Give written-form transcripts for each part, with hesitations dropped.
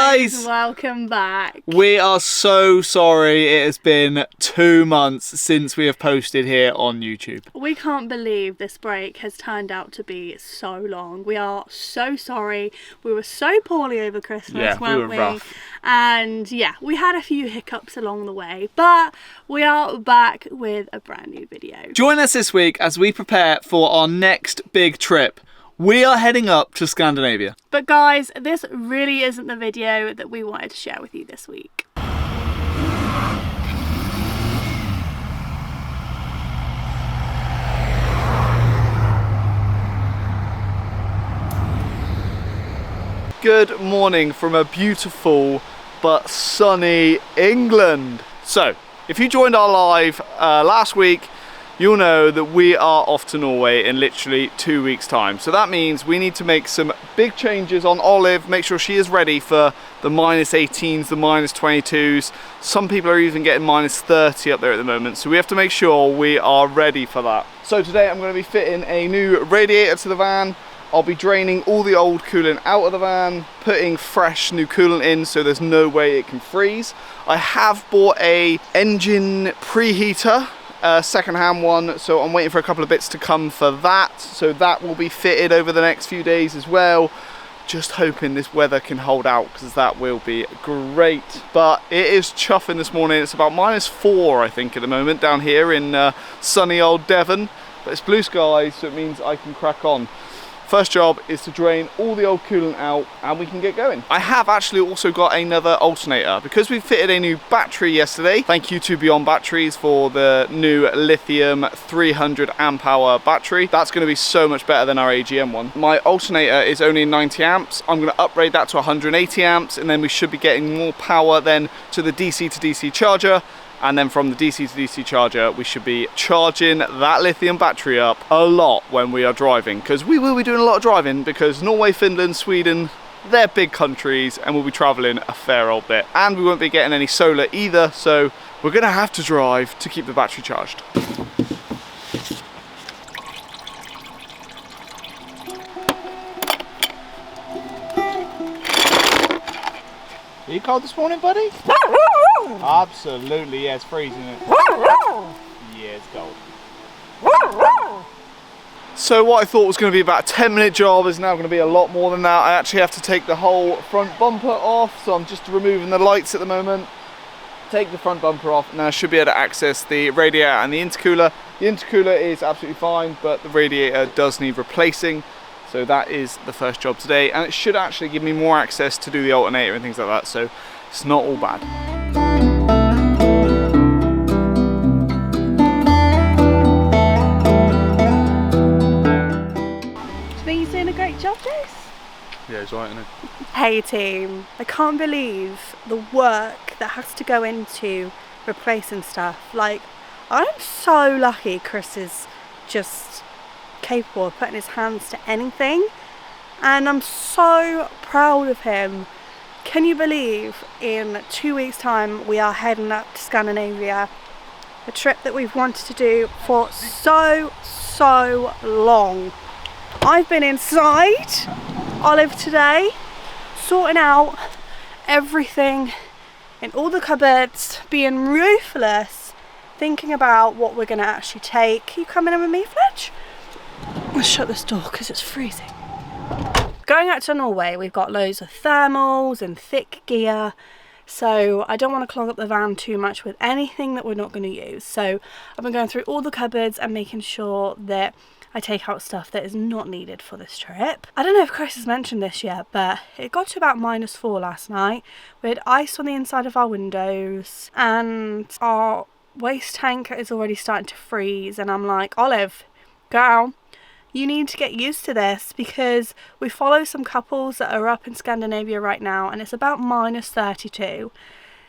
guys! Welcome back. We are so sorry it has been 2 months since we have posted here on YouTube. We can't believe this break has turned out to be so long. We are so sorry. We were so poorly over Christmas, weren't we? Rough. And yeah, we had a few hiccups along the way, but we are back with a brand new video. Join us this week as we prepare for our next big trip. We are heading up to Scandinavia. But guys, this really isn't the video that we wanted to share with you this week. Good morning from a beautiful but sunny England. So, if you joined our live last week, you'll know that we are off to Norway in literally 2 weeks' time. So that means we need to make some big changes on Olive, make sure she is ready for the -18s, the -22s. Some people are even getting -30 up there at the moment. So we have to make sure we are ready for that. So today I'm going to be fitting a new radiator to the van. I'll be draining all the old coolant out of the van, putting fresh new coolant in so there's no way it can freeze. I have bought a engine preheater, second-hand one, so I'm waiting for a couple of bits to come for that, so that will be fitted over the next few days as well. Just hoping this weather can hold out, because that will be great. But it is chuffing this morning. It's about -4 I think at the moment down here in sunny old Devon, but it's blue skies, so it means I can crack on. First job is to drain all the old coolant out and we can get going. I have actually also got another alternator because we fitted a new battery yesterday. Thank you to Beyond Batteries for the new lithium 300 amp hour battery. That's going to be so much better than our AGM one. My alternator is only 90 amps. I'm going to upgrade that to 180 amps and then we should be getting more power then to the DC to DC charger. And then from the DC to DC charger, we should be charging that lithium battery up a lot when we are driving, because we will be doing a lot of driving because Norway, Finland, Sweden, they're big countries and we'll be traveling a fair old bit. And we won't be getting any solar either, so we're gonna have to drive to keep the battery charged. Are you cold this morning, buddy? Absolutely, yeah, it's freezing. Yeah, it's cold. So what I thought was going to be about a 10-minute job is now going to be a lot more than that. I actually have to take the whole front bumper off, so I'm just removing the lights at the moment. Take the front bumper off, and I should be able to access the radiator and the intercooler. The intercooler is absolutely fine, but the radiator does need replacing. So that is the first job today, and it should actually give me more access to do the alternator and things like that, so it's not all bad. Do you think he's doing a great job, Jace? Yeah, he's right, isn't he? Hey team, I can't believe the work that has to go into replacing stuff. Like, I'm so lucky Chris is just capable of putting his hands to anything, and I'm so proud of him. Can you believe in 2 weeks time we are heading up to Scandinavia, a trip that we've wanted to do for so long. I've been inside Olive today sorting out everything in all the cupboards, being ruthless, thinking about what we're going to actually take. You coming in with me, Fletch? Let's shut this door because it's freezing. Going out to Norway, we've got loads of thermals and thick gear, so I don't want to clog up the van too much with anything that we're not going to use. So I've been going through all the cupboards and making sure that I take out stuff that is not needed for this trip. I don't know if Chris has mentioned this yet, but it got to about -4 last night. We had ice on the inside of our windows and our waste tank is already starting to freeze, and I'm like, Olive, girl, you need to get used to this, because we follow some couples that are up in Scandinavia right now and it's about -32.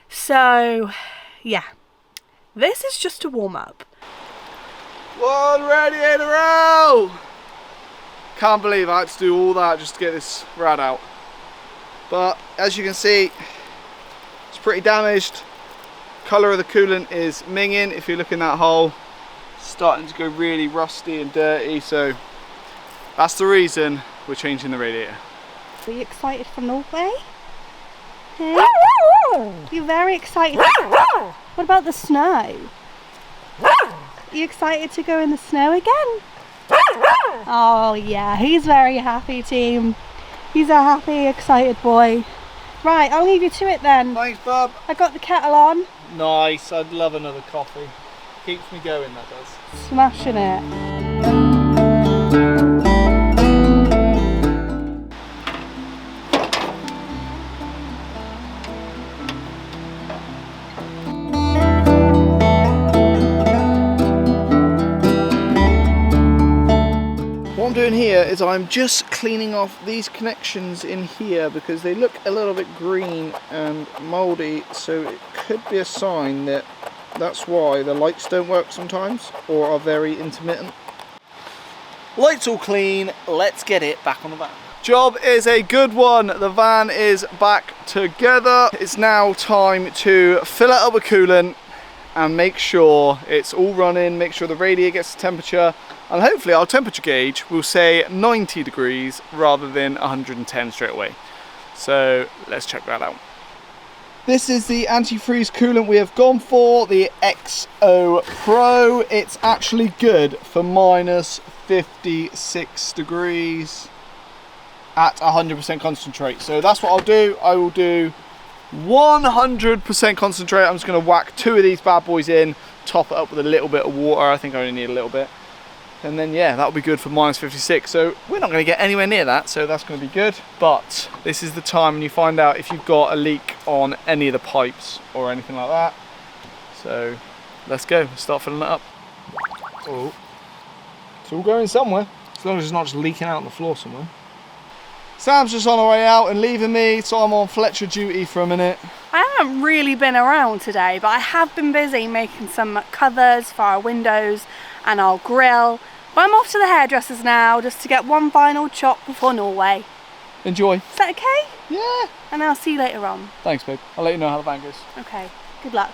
So yeah, this is just a warm-up. One radiator out! Can't believe I had to do all that just to get this rad out. But as you can see, it's pretty damaged. Colour of the coolant is minging. If you look in that hole, it's starting to go really rusty and dirty, so that's the reason we're changing the radiator. Are you excited for Norway? You're very excited. What about the snow? Are you excited to go in the snow again? Oh yeah, he's very happy, team. He's a happy, excited boy. Right, I'll leave you to it then. Thanks, bub. I got the kettle on. Nice, I'd love another coffee. Keeps me going, that does. Smashing it. What I'm doing here is I'm just cleaning off these connections in here because they look a little bit green and mouldy, so it could be a sign that that's why the lights don't work sometimes or are very intermittent. Lights all clean, let's get it back on the van. Job is a good one. The van is back together. It's now time to fill it up with coolant and make sure it's all running, make sure the radiator gets the temperature, and hopefully our temperature gauge will say 90 degrees rather than 110 straight away. So let's check that out. This is the antifreeze coolant we have gone for, the XO Pro. It's actually good for minus 56 degrees at 100% concentrate. So that's what I'll do. I will do 100% concentrate. I'm just going to whack 2 of these bad boys in, top it up with a little bit of water. I think I only need a little bit. And then yeah, that'll be good for minus 56. So we're not going to get anywhere near that, so that's going to be good. But this is the time when you find out if you've got a leak on any of the pipes or anything like that. So let's go, start filling it up. Oh, it's all going somewhere, as long as it's not just leaking out on the floor somewhere. Sam's just on her way out and leaving me, so I'm on Fletcher duty for a minute. I haven't really been around today, but I have been busy making some covers for our windows and our grill. But I'm off to the hairdressers now just to get one final chop before Norway. Enjoy. Is that okay? Yeah. And I'll see you later on. Thanks, babe. I'll let you know how the van goes. Okay. Good luck.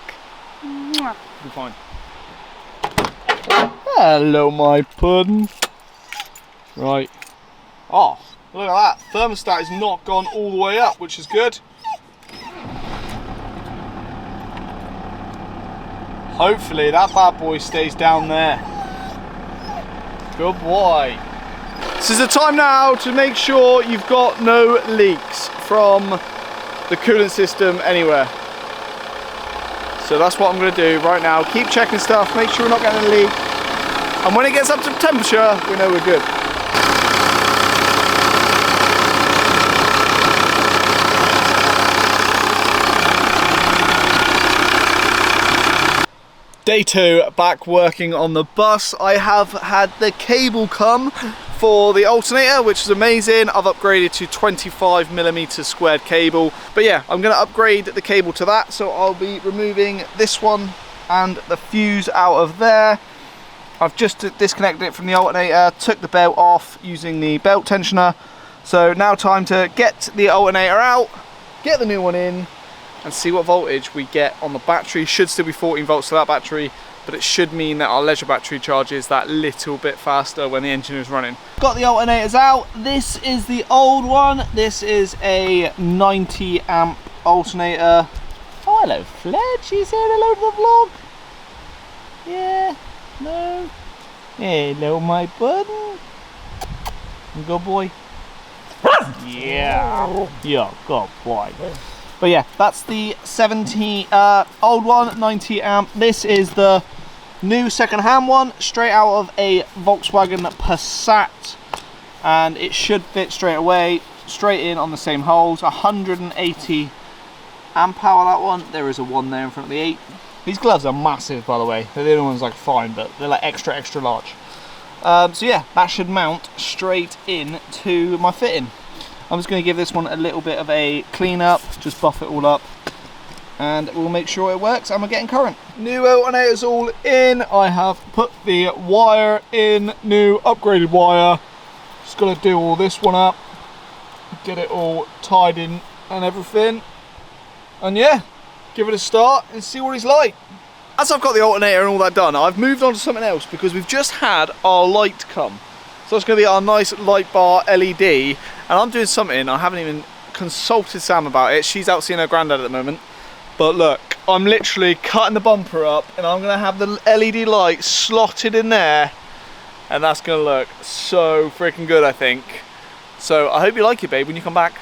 Mwah. Be fine. Hello, my puddin'. Right. Oh, look at that. Thermostat has not gone all the way up, which is good. Hopefully that bad boy stays down there. Good boy. This is the time now to make sure you've got no leaks from the coolant system anywhere. So that's what I'm going to do right now. Keep checking stuff, make sure we're not getting a leak. And when it gets up to temperature, we know we're good. Day 2, back working on the bus. I have had the cable come for the alternator, which is amazing. I've upgraded to 25mm squared cable. But yeah, I'm gonna upgrade the cable to that. So I'll be removing this one and the fuse out of there. I've just disconnected it from the alternator, took the belt off using the belt tensioner. So now time to get the alternator out, get the new one in, and see what voltage we get on the battery. Should still be 14 volts to that battery, but it should mean that our leisure battery charges that little bit faster when the engine is running. Got the alternators out. This is the old one. This is a 90 amp alternator. Oh, hello Fletch, you saying hello to the vlog? Yeah, no. Hello my bud. Good boy. Yeah, yeah, good boy. But yeah, that's the 70 old one, 90 amp. This is the new second-hand one, straight out of a Volkswagen Passat, and it should fit straight away, straight in on the same holes. 180 amp hour that one. There is a 1 there in front of the 8. These gloves are massive, by the way. The other ones like fine, but they're like extra large. So yeah, that should mount straight in to my fitting. I'm just going to give this one a little bit of a clean up, just buff it all up, and we'll make sure it works and we're getting current. New alternators all in. I have put the wire in, new upgraded wire. Just got to do all this one up, get it all tied in and everything, and yeah, give it a start and see what it's like. As I've got the alternator and all that done, I've moved on to something else because we've just had our light come. So it's going to be our nice light bar LED, and I'm doing something I haven't even consulted Sam about it. She's out seeing her granddad at the moment. But look, I'm literally cutting the bumper up and I'm gonna have the LED light slotted in there, and that's gonna look so freaking good, I think. So I hope you like it, babe, when you come back.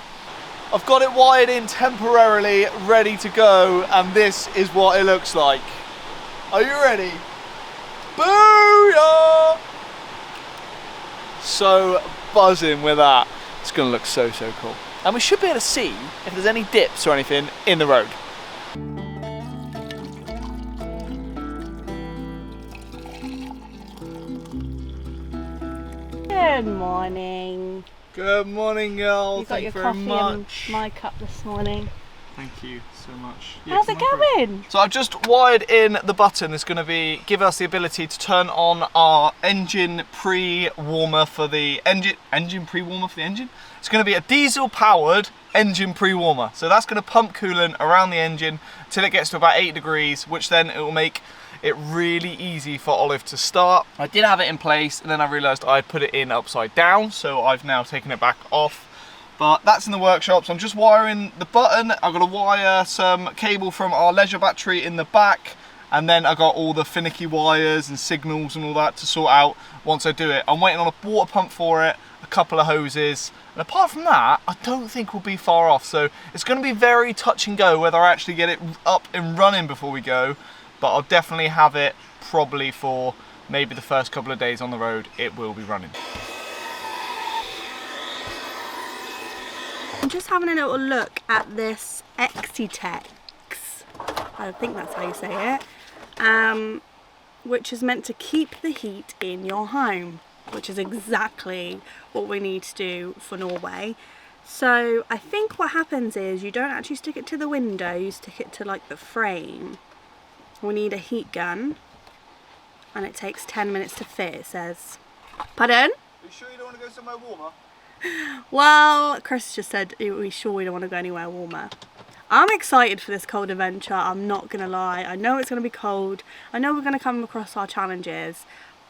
I've got it wired in temporarily, ready to go, and this is what it looks like. Are you ready? Booyah! So buzzing with that. It's gonna look so cool. And we should be able to see if there's any dips or anything in the road. Good morning. Good morning, girl. You got your coffee in my cup this morning. Thank you so much. How's it going? So I've just wired in the button that's going to give us the ability to turn on our engine pre-warmer for the engine pre-warmer for the engine. It's going to be a diesel powered engine pre-warmer. So that's going to pump coolant around the engine till it gets to about 8 degrees, which then it will make it really easy for Olive to start. I did have it in place and then I realised I'd put it in upside down, so I've now taken it back off. But that's in the workshop, so I'm just wiring the button. I've got to wire some cable from our leisure battery in the back, and then I got all the finicky wires and signals and all that to sort out once I do it. I'm waiting on a water pump for it, a couple of hoses, and apart from that, I don't think we'll be far off. So it's going to be very touch and go whether I actually get it up and running before we go, but I'll definitely have it probably for maybe the first couple of days on the road. It will be running. I'm just having a little look at this Exitex, I think that's how you say it, which is meant to keep the heat in your home, which is exactly what we need to do for Norway. So I think what happens is you don't actually stick it to the window, you stick it to like the frame. We need a heat gun, and it takes 10 minutes to fit, it says. Pardon? Are you sure you don't want to go somewhere warmer? Well, Chris just said, are we sure we don't want to go anywhere warmer? I'm excited for this cold adventure, I'm not going to lie. I know it's going to be cold, I know we're going to come across our challenges,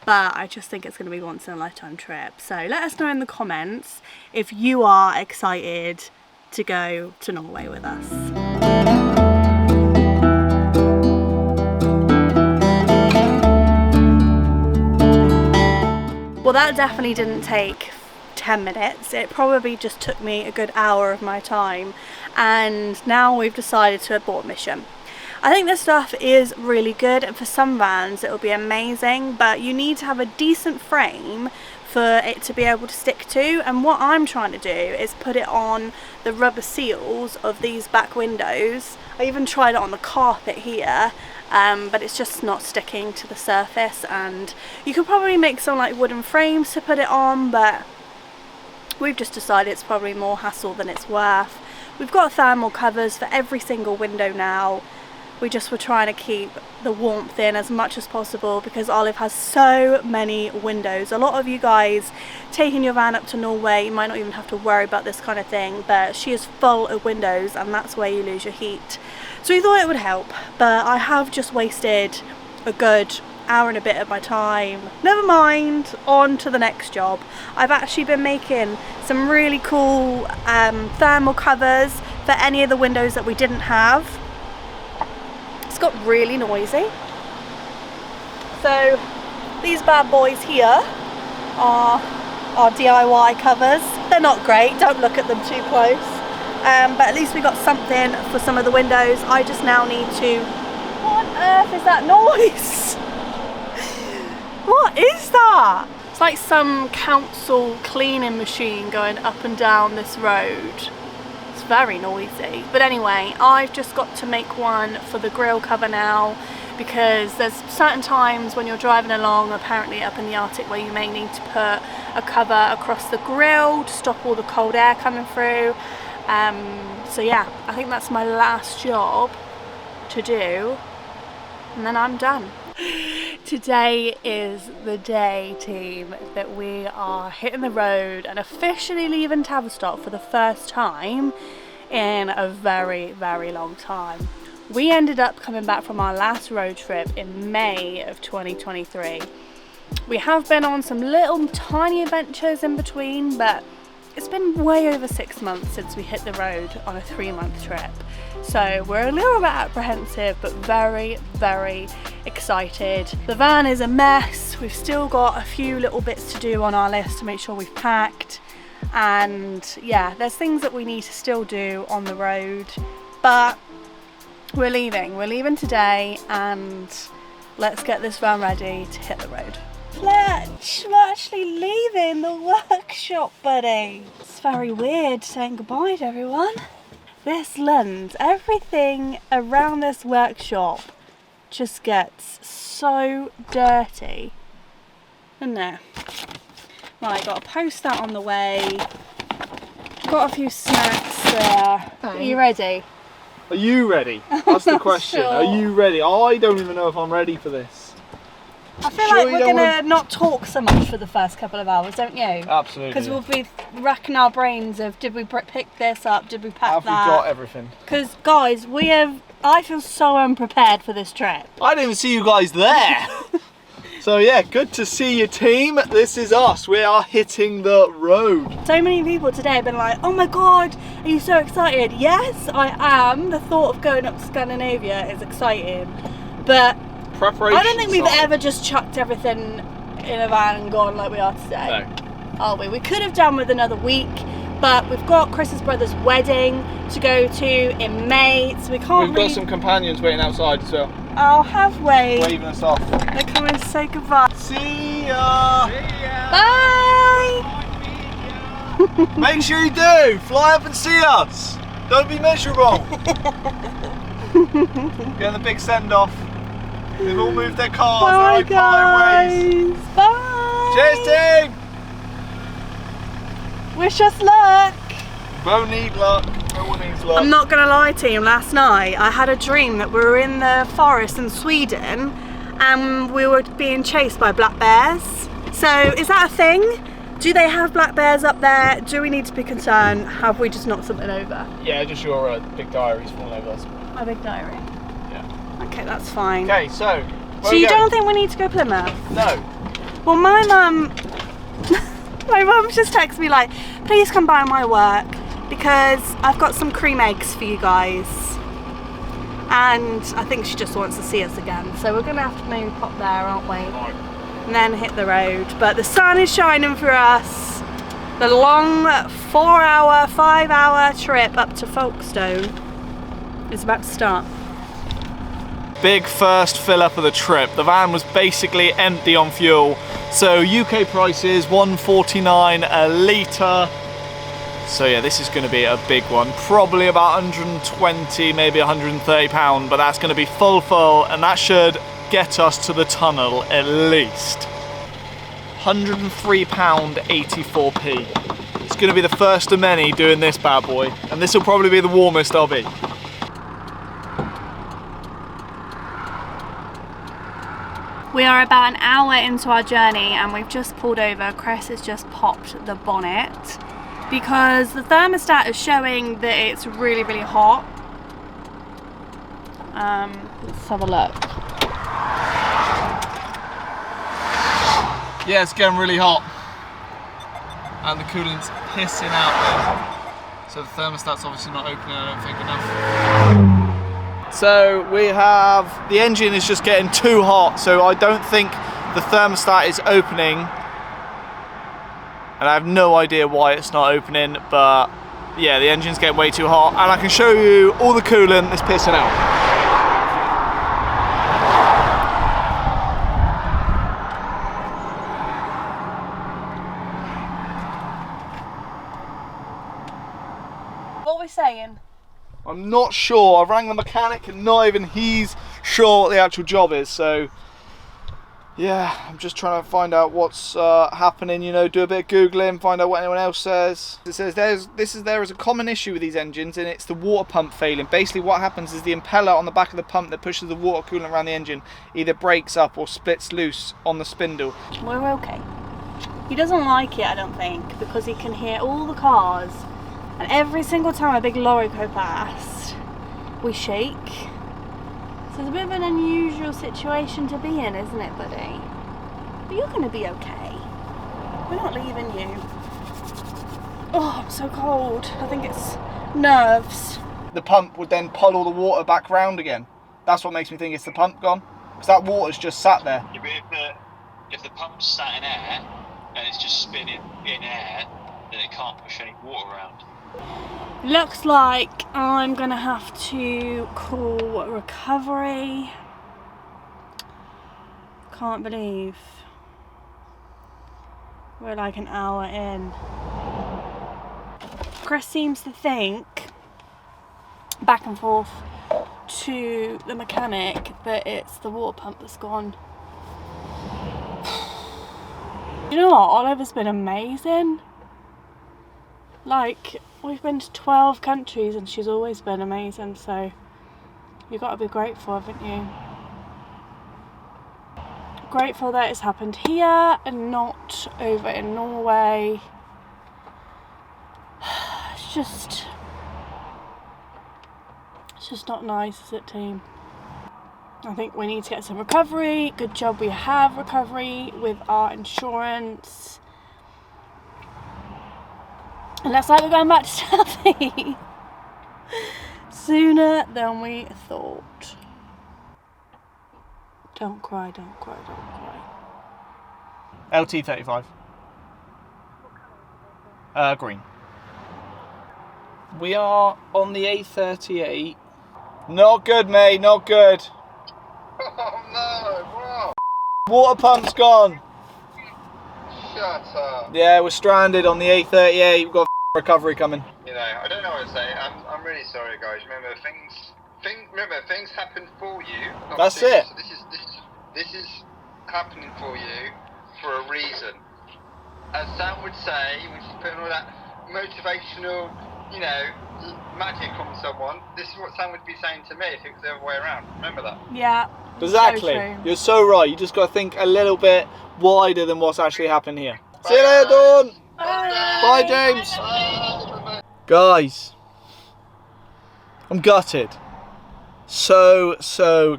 but I just think it's going to be a once in a lifetime trip. So let us know in the comments if you are excited to go to Norway with us. Well, that definitely didn't take 10 minutes. It probably just took me a good hour of my time, and now we've decided to abort mission. I think this stuff is really good, and for some vans it'll be amazing, but you need to have a decent frame for it to be able to stick to, and what I'm trying to do is put it on the rubber seals of these back windows. I even tried it on the carpet here, but it's just not sticking to the surface, and you could probably make some like wooden frames to put it on, but we've just decided it's probably more hassle than it's worth. We've got thermal covers for every single window now. We just were trying to keep the warmth in as much as possible because Olive has so many windows. A lot of you guys taking your van up to Norway, you might not even have to worry about this kind of thing, but she is full of windows and that's where you lose your heat. So we thought it would help, but I have just wasted a good hour and a bit of my time. Never mind, on to the next job. I've actually been making some really cool thermal covers for any of the windows that we didn't have. It's got really noisy. So these bad boys here are our DIY covers. They're not great, don't look at them too close. But at least we got something for some of the windows. I just now need to... What on earth is that noise? What is that? It's like some council cleaning machine going up and down this road. It's very noisy. But anyway, I've just got to make one for the grill cover now, because there's certain times when you're driving along, apparently up in the Arctic, where you may need to put a cover across the grill to stop all the cold air coming through. So yeah, I think that's my last job to do, and then I'm done. Today is the day, team, that we are hitting the road and officially leaving Tavistock for the first time in a very, very long time. We ended up coming back from our last road trip in May of 2023. We have been on some little tiny adventures in between, but it's been way over 6 months since we hit the road on a 3-month trip. So we're a little bit apprehensive, but very, very excited. The van is a mess. We've still got a few little bits to do on our list to make sure we've packed. And yeah, there's things that we need to still do on the road, but we're leaving today, and let's get this van ready to hit the road. Fletch, we're actually leaving the workshop, buddy. It's very weird saying goodbye to everyone. This lens, everything around this workshop just gets so dirty, doesn't it? Right, got to post that on the way. Got a few snacks there. Are you ready? Are you ready? That's the question. Sure. Are you ready? I don't even know if I'm ready for this. I feel like we're gonna not talk so much for the first couple of hours, don't you? Absolutely. Because we'll be racking our brains of, did we pick this up? Did we pack that? Have we got everything? Because guys, I feel so unprepared for this trip. I didn't even see you guys there. So yeah, good to see you, team. This is us. We are hitting the road. So many people today have been like, oh my God, are you so excited? Yes, I am. The thought of going up to Scandinavia is exciting. But Preparation I don't think we've side. ever just chucked everything in a van and gone like we are today. No. Are we? We could have done with another week, but we've got Chris's brother's wedding to go to in May, so we can't We've got some companions waiting outside as well. Oh, have we? Waving us off. They're coming to say goodbye. See ya! Bye! Make sure you do! Fly up and see us! Don't be miserable! Getting the big send off. They've all moved their cars. Bye, They're like guys! Bye! Cheers, team! Wish us luck! Won't need luck. No one needs luck. I'm not gonna lie to you, last night I had a dream that we were in the forest in Sweden and we were being chased by black bears. So is that a thing? Do they have black bears up there? Do we need to be concerned? Have we just knocked something over? Yeah, just your big diary's falling over us. My big diary. Yeah. Okay, that's fine. Okay, so. So you don't think we need to go Plymouth? No. Well, my mum just texted me like, please come by my work because I've got some cream eggs for you guys. And I think she just wants to see us again. So we're gonna have to maybe pop there, aren't we? Right. And then hit the road. But the sun is shining for us. The long 4-hour, 5-hour trip up to Folkestone is about to start. Big first fill up of the trip. The van was basically empty on fuel. So UK prices, $1.49 a litre. So yeah, this is going to be a big one. Probably about 120, maybe 130 pound, but that's going to be full, and that should get us to the tunnel at least. £103.84p. It's going to be the first of many doing this bad boy, and this will probably be the warmest I'll be. We are about an hour into our journey and we've just pulled over. Chris has just popped the bonnet because the thermostat is showing that it's really, really hot. Let's have a look. Yeah, it's getting really hot. And the coolant's pissing out there. So the thermostat's obviously not opening, I don't think, enough. So we have, the engine is just getting too hot, so I don't think the thermostat is opening. And I have no idea why it's not opening, but yeah, the engine's getting way too hot. And I can show you all the coolant is pissing out. What are we saying? I'm not sure. I've rang the mechanic and not even he's sure what the actual job is. So yeah, I'm just trying to find out what's happening, you know, do a bit of Googling, find out what anyone else says. It says there is a common issue with these engines and it's the water pump failing. Basically what happens is the impeller on the back of the pump that pushes the water coolant around the engine either breaks up or splits loose on the spindle. We're okay. He doesn't like it, I don't think, because he can hear all the cars. And every single time a big lorry goes past, we shake. So it's a bit of an unusual situation to be in, isn't it, buddy? But you're going to be okay. We're not leaving you. Oh, I'm so cold. I think it's nerves. The pump would then pull all the water back round again. That's what makes me think it's the pump gone. Because that water's just sat there. Yeah, but if the pump's sat in air and it's just spinning in air, then it can't push any water around. Looks like I'm gonna have to call recovery. Can't believe we're like an hour in. Chris seems to think, back and forth to the mechanic, that it's the water pump that's gone. You know what, Oliver's been amazing. Like, we've been to 12 countries and she's always been amazing, so you've got to be grateful, haven't you? Grateful that it's happened here and not over in Norway. It's just not nice, is it, team? I think we need to get some recovery. Good job we have recovery with our insurance. And looks like we're going back to Staffy sooner than we thought. Don't cry, don't cry, don't cry. LT35. Green. We are on the A38. Not good, mate, not good. Oh no, wow. Water pump's gone. Shut up. Yeah, we're stranded on the A38. We've got recovery coming. You know, I don't know what to say. I'm really sorry, guys. Remember, things happen for you. That's it. So this is happening for you for a reason. As Sam would say, when she's putting all that motivational, you know, magic on someone, this is what Sam would be saying to me if it was the other way around. Remember that? Yeah. Exactly. So true. You're so right. You just got to think a little bit wider than what's actually happened here. See you later, Dawn. Bye, James. Bye. Guys, I'm gutted. So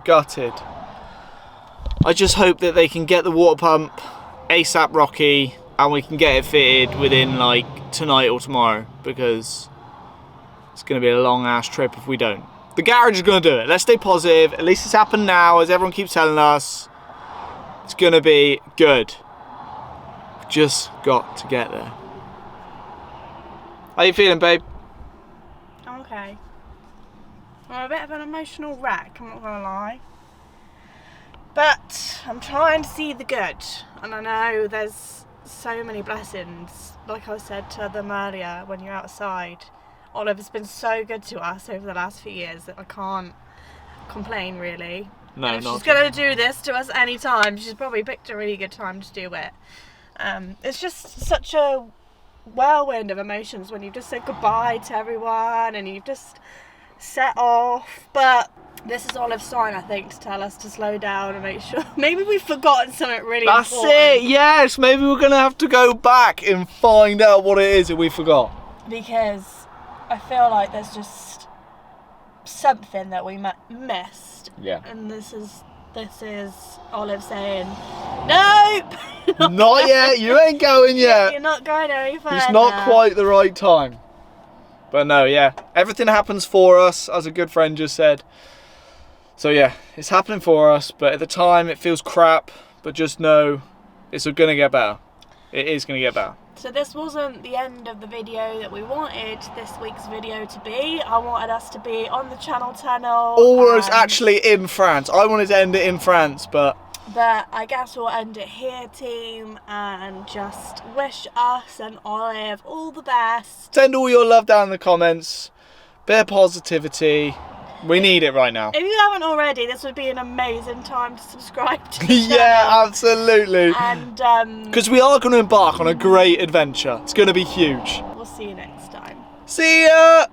gutted. I just hope that they can get the water pump ASAP Rocky and we can get it fitted within like tonight or tomorrow, because it's going to be a long ass trip if we don't. The garage is going to do it. Let's stay positive. At least it's happened now, as everyone keeps telling us. It's going to be good. We've just got to get there. How you feeling, babe? Okay. I'm a bit of an emotional wreck, I'm not gonna lie. But I'm trying to see the good. And I know there's so many blessings. Like I said to them earlier, when you're outside, Oliver's been so good to us over the last few years that I can't complain, really. No, and if not. she's going to do this to us any time, she's probably picked a really good time to do it. It's just such a whirlwind of emotions when you've just said goodbye to everyone and you've just set off. But this is Olive's sign, I think, to tell us to slow down and make sure. Maybe we've forgotten something really That's important. it, yes. Maybe we're going to have to go back and find out what it is that we forgot. Because I feel like there's just something that we missed. Yeah. And this is Olive saying, nope! Not yet, you ain't going yet. You're not going any further. It's not quite the right time. But no, yeah. Everything happens for us, as a good friend just said. So yeah, it's happening for us, but at the time it feels crap. But just know, it's going to get better. It is going to get better. So this wasn't the end of the video that we wanted this week's video to be. I wanted us to be on the Channel Tunnel. Or it's actually in France. I wanted to end it in France, but I guess we'll end it here, team, and just wish us and Olive all the best. send all your love down in the comments. Bit of positivity. We need it right now. If you haven't already, this would be an amazing time to subscribe to the Yeah, channel. absolutely. And because we are going to embark on a great adventure. It's going to be huge. we'll see you next time. See ya!